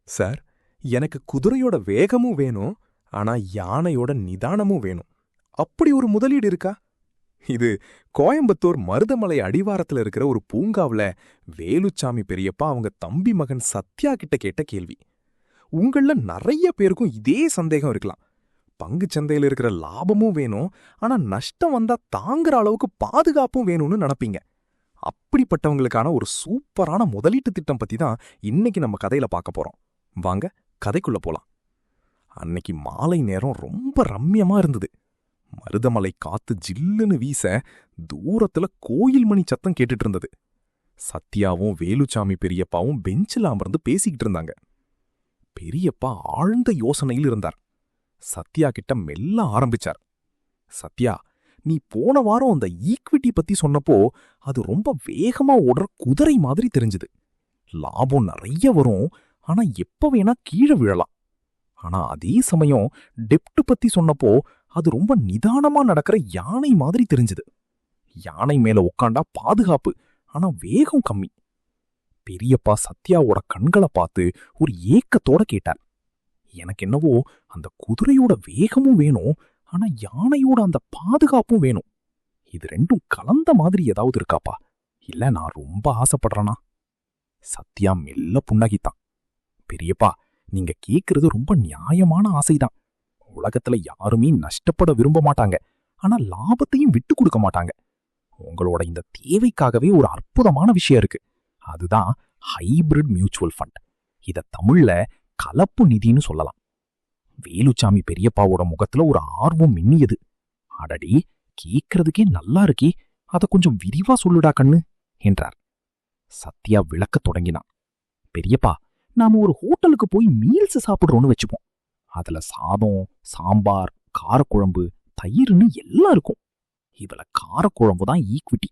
Sir, எனக்கு குதிரையோட வேகமும் வேணும், ஆனா யானையோட நிதானமும் வேணும். அப்படி ஒரு முதலீடு இருக்கா? இது கோயம்புத்தூர் மருதமலை அடிவாரத்துல இருக்கிற ஒரு பூங்காவுல வேலுச்சாமி பெரியப்பா அவங்க தம்பி மகன் சத்யா கிட்ட கேட்ட கேள்வி. உங்கள நிறைய பேருக்கும் இதே சந்தேகம் இருக்கலாம். பங்குச்சந்தையில இருக்கிற லாபமும் வேணும், ஆனா நஷ்டம் வந்தா தாங்குற அளவுக்கு பாதுகாப்பும் வேணும்னு நினைப்பீங்க. அப்படிப்பட்டவங்களுக்கான ஒரு சூப்பரான முதலீட்டு திட்டம் பத்தி தான் இன்னைக்கு நம்ம கதையில பார்க்க போறோம். வாங்க கதைக்குள்ள போலாம். அன்னைக்கு மாலை நேரம் ரொம்ப ரம்யமா இருந்தது. மருதமலை காத்து ஜில்லுன்னு வீச தூரத்துல கோயில் மணி சத்தம் கேட்டுட்டு இருந்தது. சத்யாவும் வேலுச்சாமி பெரியப்பாவும் பெஞ்சில் அமர்ந்து பேசிக்கிட்டு இருந்தாங்க. பெரியப்பா ஆழ்ந்த யோசனையில் இருந்தார். சத்யா கிட்ட மெல்ல ஆரம்பிச்சார். சத்யா, நீ போன வாரம் அந்த ஈக்விட்டி பத்தி சொன்னப்போ அது ரொம்ப வேகமா ஓடுற குதிரை மாதிரி தெரிஞ்சுது. லாபம் நிறைய வரும், ஆனா எப்ப வேணா கீழே விழலாம். ஆனா அதே சமயம் டெப்ட் பத்தி சொன்னப்போ அது ரொம்ப நிதானமா நடக்கிற யானை மாதிரி தெரிஞ்சுது. யானை மேல உட்காண்டா பாதுகாப்பு, ஆனா வேகம் கம்மி. பெரியப்பா சத்யாவோட கண்களை பார்த்து ஒரு ஏக்கத்தோட கேட்டார். எனக்கு என்னவோ அந்த குதிரையோட வேகமும் வேணும், ஆனா யானையோட அந்த பாதுகாப்பும் வேணும். இது ரெண்டும் கலந்த மாதிரி ஏதாவது இருக்காப்பா? இல்ல நான் ரொம்ப ஆசைப்படுறேனா? சத்யா மெல்ல புன்னகித்தான். பெரியப்பா, நீங்க கேக்குறது ரொம்ப நியாயமான ஆசைதான். உலகத்துல யாருமே நஷ்டப்பட விரும்ப மாட்டாங்க, ஆனா லாபத்தையும் விட்டு கொடுக்க மாட்டாங்க. உங்களோட இந்த தேவைக்காகவே ஒரு அற்புதமான விஷயம் இருக்கு. அதுதான் ஹைபிரிட் மியூச்சுவல் ஃபண்ட். இத தமிழ்ல கலப்பு நிதின்னு சொல்லலாம். வேலுச்சாமி பெரியப்பாவோட முகத்துல ஒரு ஆர்வம் மின்னியது. அடடி, கேக்குறதுக்கே நல்லா இருக்கே, அத கொஞ்சம் விரிவா சொல்லுடா கண்ணு என்றார். சத்யா விளக்கத் தொடங்கினான். பெரியப்பா, நாம ஒரு ஹோட்டலுக்கு போய் மீல்ஸ் சாப்பிடுறோம்னு வச்சுப்போம். அதுல சாதம், சாம்பார், காரக்குழம்பு, தயிர்னு எல்லாம் இருக்கும். இதுல காரக்குழம்பு தான் ஈக்விட்டி.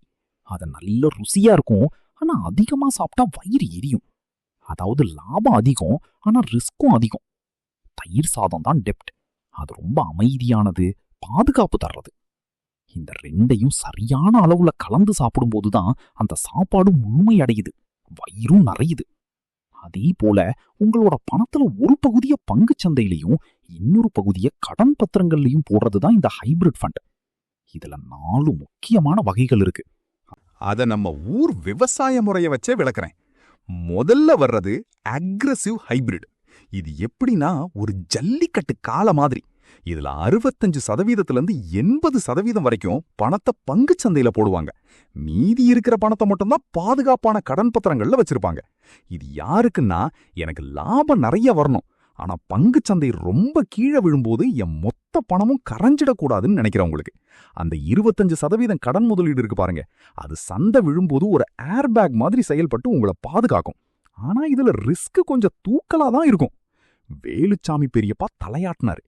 அது நல்ல ருசியா இருக்கும், ஆனா அதிகமா சாப்பிட்டா வயிறு எரியும். அதாவது லாபம் அதிகம், ஆனா ரிஸ்க்கும் அதிகம். தயிர் சாதம் தான் டெப்ட். அது ரொம்ப அமைதியானது, பாதுகாப்பு தர்றது. இந்த ரெண்டையும் சரியான அளவுல கலந்து சாப்பிடும்போதுதான் அந்த சாப்பாடு முழுமை அடையுது, வயிறும் நிறையுது. அதே போல உங்களோட பணத்துல ஒரு பகுதிய பங்குச் சந்தையிலையும் இன்னொரு பகுதிய கடன் பத்திரங்கள்லயும் போடுறதுதான் இந்த ஹைபிரிட் ஃபண்ட். இதுல 4 முக்கியமான வகைகள் இருக்கு. அத நம்ம ஊர் விவசாய முறைய வச்சே விளக்குறேன். முதல்ல வர்றது அக்ரெசிவ் ஹைபிரிட். இது எப்படின்னா ஒரு ஜல்லிக்கட்டு காளை மாதிரி. இதுல 65% 80% வரைக்கும் பணத்தை பங்குச் சந்தையில போடுவாங்க. மீதி இருக்கிற பணத்தை மட்டும்தான் பாதுகாப்பான கடன் பத்திரங்கள்ல வச்சிருப்பாங்க. இது யாருக்குன்னா, எனக்கு லாபம் நிறைய வரணும், ஆனா பங்குச் சந்தை ரொம்ப கீழே விழும்போது என் மொத்த பணமும் கரைஞ்சிடக்கூடாதுன்னு நினைக்கிறவங்களுக்கு. அந்த 25% கடன் முதலீடு இருக்கு பாருங்க, அது சந்தை விழும்போது ஒரு ஏர்பேக் மாதிரி செயல்பட்டு உங்களை பாதுகாக்கும். ஆனா இதுல ரிஸ்க் கொஞ்சம் தூக்கலாதான் இருக்கும். வேலுச்சாமி பெரியப்பா தலையாட்டினாரு.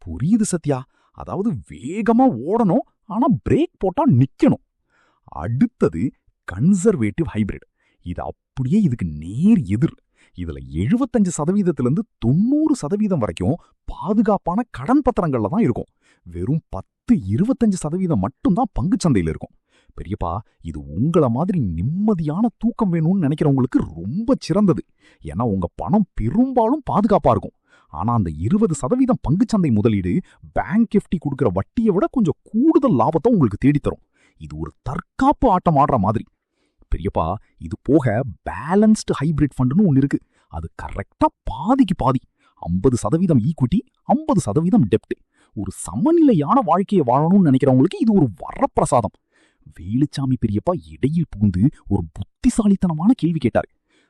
புரியுது சத்யா, அதாவது வேகமா ஓடணும், ஆனா பிரேக் போட்டா நிக்கணும். அடுத்தது கன்சர்வேட்டிவ் ஹைபிரிட். இது அப்படியே இதுக்கு நேர் எதிர். இதுல 75% 90% வரைக்கும் பாதுகாப்பான கடன் பத்திரங்கள்ல தான் இருக்கும். வெறும் 10-25% மட்டும்தான் பங்குச்சந்தையில இருக்கும். பெரியப்பா, இது உங்கள மாதிரி நிம்மதியான தூக்கம் வேணும்னு நினைக்கிறவங்களுக்கு ரொம்ப சிறந்தது. ஏன்னா உங்க பணம் பெரும்பாலும் பாதுகாப்பா இருக்கும். ஆனா அந்த 20% பங்குச்சந்தை முதலீடு பேங்க் எஃப்டி கொடுக்கிற வட்டியை விட கொஞ்சம் கூடுதல் லாபத்தை உங்களுக்கு தேடித்தரும். இது ஒரு தற்காப்பு ஆட்டம் ஆடுற மாதிரி. பெரியப்பா, இது போக பேலன்ஸ்டு ஹைபிரிட் ஃபண்ட்னு ஒன்னு இருக்கு. அது கரெக்டா பாதிக்கு பாதி. 50% ஈக்விட்டி, 50% டெப்ட். ஒரு சமநிலையான வாழ்க்கையை வாழணும்னு நினைக்கிறவங்களுக்கு இது ஒரு வரப்பிரசாதம். வேலுச்சாமி பெரியப்பா இடையில் புகுந்து ஒரு புத்திசாலித்தனமான கேள்வி கேட்டாரு.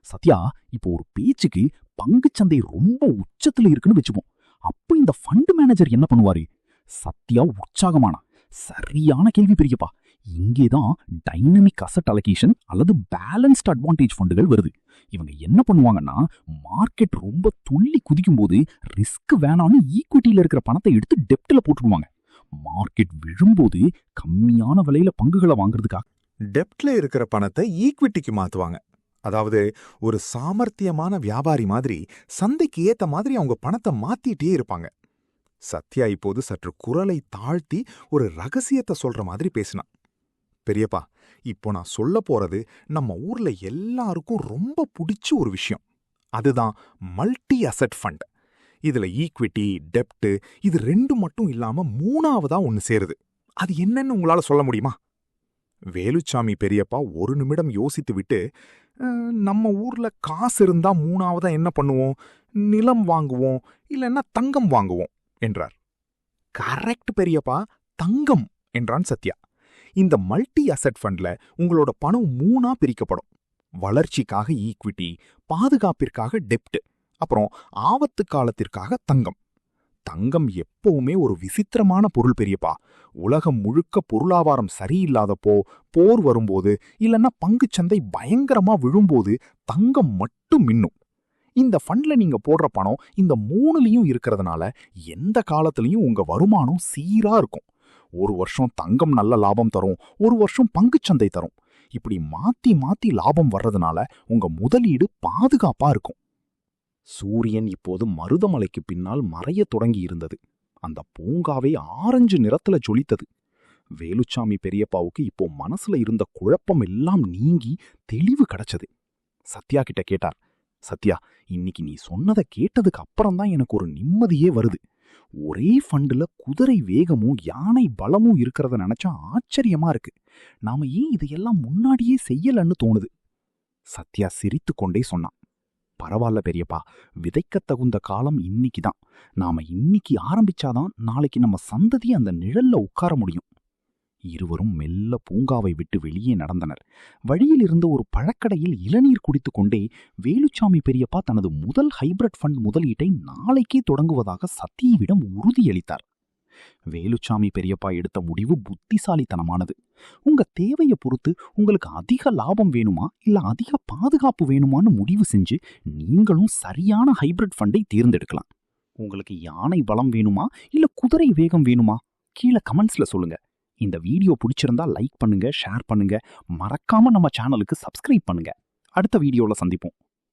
சத்யா, இப்போ ஒரு பேச்சுக்கு பங்குச்சந்தை ரொம்ப உச்சத்துல இருக்குன்னு வச்சுப்போம். அப்ப இந்த ஃபண்ட் மேனேஜர் என்ன பண்ணுவாரு? சத்யா உற்சாகமானா. சரியான கேள்வி பெரியப்பா. இங்கேதான் டைனமிக் அசெட் அலோகேஷன் அல்லது பேலன்ஸ்ட் அட்வான்டேஜ் ஃபண்டுகள் வருது. இவங்க என்ன பண்ணுவாங்கன்னா, மார்க்கெட் ரொம்ப துள்ளி குதிக்கும் போது ரிஸ்க் வேணான்னு ஈக்விட்டியில இருக்கிற பணத்தை எடுத்து டெப்ட்ல போட்டுடுவாங்க. மார்க்கெட் விழும்போது கம்மியான விலையில பங்குகளை வாங்குறதுக்காக டெப்ட்ல இருக்கிற பணத்தை ஈக்விட்டிக்கு மாத்துவாங்க. அதாவது ஒரு சாமர்த்தியமான வியாபாரி மாதிரி சந்தைக்கு ஏத்த மாதிரி அவங்க பணத்தை மாத்திட்டே இருப்பாங்க. சத்யா இப்போது சற்று குரலை தாழ்த்தி ஒரு ரகசியத்தை சொல்ற மாதிரி பேசினான். பெரியப்பா, இப்போ நான் சொல்ல போறது நம்ம ஊர்ல எல்லாருக்கும் ரொம்ப பிடிச்ச ஒரு விஷயம். அதுதான் மல்டி அசெட் ஃபண்ட். இதுல ஈக்விட்டி, டெப்ட் இது 2 மட்டும் இல்லாம 3ஆவதா ஒன்னு சேருது. அது என்னன்னு உங்களால சொல்ல முடியுமா? வேலுச்சாமி பெரியப்பா ஒரு நிமிடம் யோசித்து விட்டு, நம்ம ஊர்ல காசு இருந்தா 3ஆவதா என்ன பண்ணுவோம்? நிலம் வாங்குவோம், இல்லைன்னா தங்கம் வாங்குவோம் என்றார். கரெக்ட் பெரியப்பா, தங்கம் என்றான் சத்யா. இந்த மல்டி அசெட் ஃபண்ட்ல உங்களோட பணம் 3ஆ பிரிக்கப்படும். வளர்ச்சிக்காக ஈக்விட்டி, பாதுகாப்பிற்காக டெப்ட், அப்புறம் ஆபத்து காலத்திற்காக தங்கம். தங்கம் எப்பவுமே ஒரு விசித்திரமான பொருள் பெரியப்பா. உலகம் முழுக்க பொருளாதாரம் சரியில்லாதப்போ, போர் வரும்போது, இல்லைன்னா பங்குச்சந்தை பயங்கரமா விழும்போது தங்கம் மட்டும் மின்னும். இந்த ஃபண்ட்ல நீங்க போடுற பணம் இந்த 3லயும் இருக்கிறதுனால எந்த காலத்திலையும் உங்க வருமானம் சீரா இருக்கும். ஒரு வருஷம் தங்கம் நல்ல லாபம் தரும், ஒரு வருஷம் பங்குச்சந்தை தரும். இப்படி மாத்தி மாத்தி லாபம் வர்றதுனால உங்க முதலீடு பாதுகாப்பா இருக்கும். சூரியன் இப்போது மருதமலைக்கு பின்னால் மறைய தொடங்கி இருந்தது. அந்த பூங்காவே ஆரஞ்சு நிறத்துல ஜொலித்தது. வேலுச்சாமி பெரியப்பாவுக்கு இப்போ மனசுல இருந்த குழப்பம் எல்லாம் நீங்கி தெளிவு கிடைச்சது. சத்யா கிட்ட கேட்டார். சத்யா, இன்னைக்கு நீ சொன்னதை கேட்டதுக்கு அப்புறம்தான் எனக்கு ஒரு நிம்மதியே வருது. ஒரே ஃபண்டுல குதிரை வேகமும் யானை பலமும் இருக்கிறத நினைச்சா ஆச்சரியமா இருக்கு. நாம ஏன் இதையெல்லாம் முன்னாடியே செய்யலன்னு தோணுது. சத்யா சிரித்து கொண்டே சொன்னான். பரவாயில்ல பெரியப்பா, விதைக்கத் தகுந்த காலம் இன்னைக்குதான். நாம இன்னைக்கு ஆரம்பிச்சாதான் நாளைக்கு நம்ம சந்ததி அந்த நிழல்ல உட்கார முடியும். இருவரும் மெல்ல பூங்காவை விட்டு வெளியே நடந்தனர். வழியில் இருந்த ஒரு பழக்கடையில் இளநீர் குடித்துக் கொண்டே வேலுச்சாமி பெரியப்பா தனது முதல் ஹைபிரிட் ஃபண்ட் முதலீட்டை நாளைக்கே தொடங்குவதாக சத்தியிடம் உறுதியளித்தார். வேலுச்சாமி பெரியப்பா எடுத்த முடிவு புத்திசாலித்தனமானது. உங்க தேவையை பொறுத்து உங்களுக்கு அதிக லாபம் வேணுமா இல்ல அதிக பாதுகாப்பு வேணுமான்னு முடிவு செஞ்சு நீங்களும் சரியான ஹைபிரிட் ஃபண்டை தேர்ந்தெடுக்கலாம். உங்களுக்கு யானை பலம் வேணுமா இல்ல குதிரை வேகம் வேணுமா? கீழே கமெண்ட்ஸ்ல சொல்லுங்க. இந்த வீடியோ பிடிச்சிருந்தா லைக் பண்ணுங்க, ஷேர் பண்ணுங்க, மறக்காம நம்ம சேனலுக்கு சப்ஸ்கிரைப் பண்ணுங்க. அடுத்த வீடியோல சந்திப்போம்.